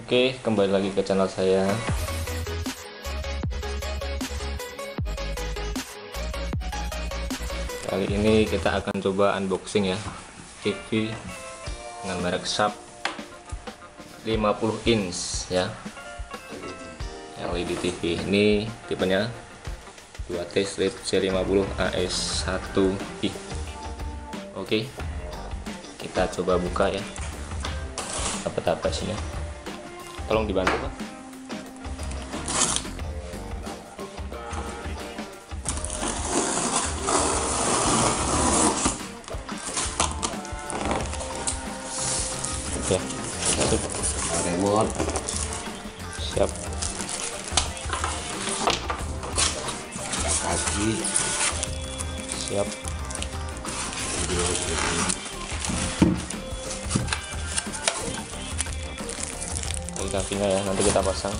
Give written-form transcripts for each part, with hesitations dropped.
Oke, kembali lagi ke channel saya. Kali ini kita akan coba unboxing ya TV dengan merek Sharp 50 inch ya, LED TV. Ini tipenya 2T Slip C50 AS1i. Oke, kita coba buka ya. Apa isinya? Tolong dibantu, Pak. Oke, remote siap. kaki Siap. Ini kakinya ya, nanti kita pasang.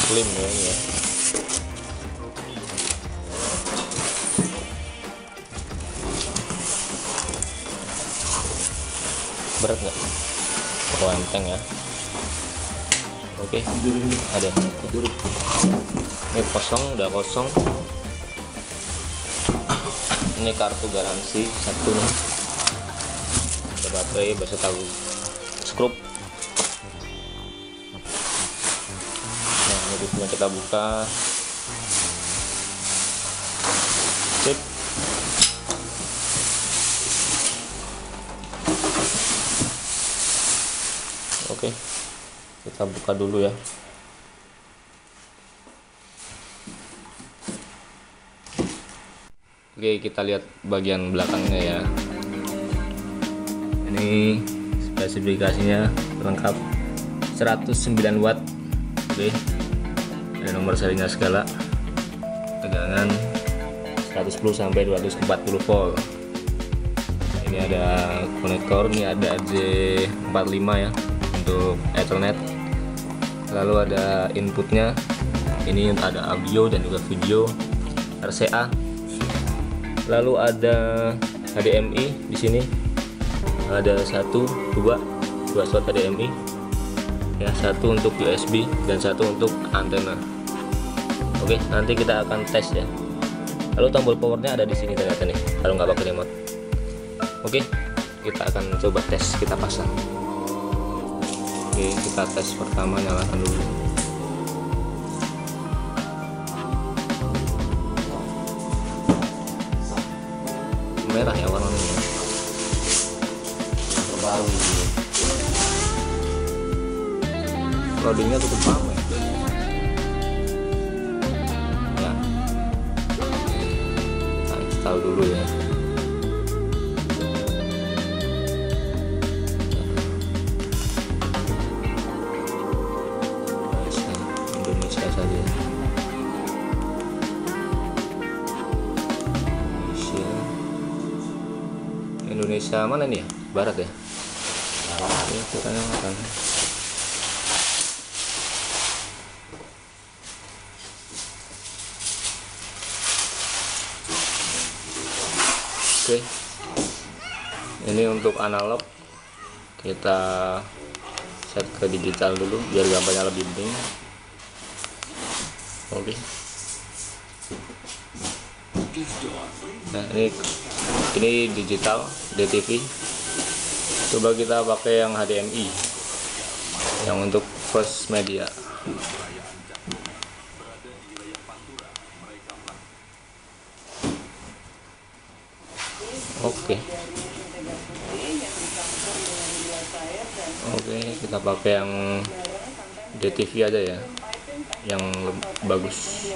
Slim ya ini ya. Berat nggak? Oh, enteng ya. Oke, ada. Ini kosong, udah kosong. Ini kartu garansi satu nih. Ada baterai beserta skrup. Nah, ini semua kita buka. Sip. Oke, kita buka dulu ya. Oke, kita lihat bagian belakangnya ya. Ini spesifikasinya lengkap, 109 watt. Oke, ada nomor serinya segala, tegangan 110 sampai 240 volt. Ini ada konektor, ini ada J45 ya untuk Ethernet. Lalu ada inputnya, ini ada audio dan juga video RCA. Lalu ada HDMI di sini, ada dua slot HDMI ya, satu untuk USB dan satu untuk antena. Oke, nanti kita akan tes ya. Lalu tombol powernya ada di sini ternyata nih, kalau nggak pakai remote. Oke, kita akan coba tes, kita pasang. Oke, kita tes pertama, nyalakan dulu. Merah ya warnanya. terbaru Loadingnya cukup lama ya. Kita install dulu ya. Indonesia saja. Indonesia mana nih ya? Barat ya? Ini kita nyalakan. Oke, ini untuk analog, kita set ke digital dulu biar gambarnya lebih bening. Oke, nah ini digital DTV. Coba kita pakai yang HDMI, yang untuk first media. Oke, kita pakai yang DTV aja ya, yang bagus.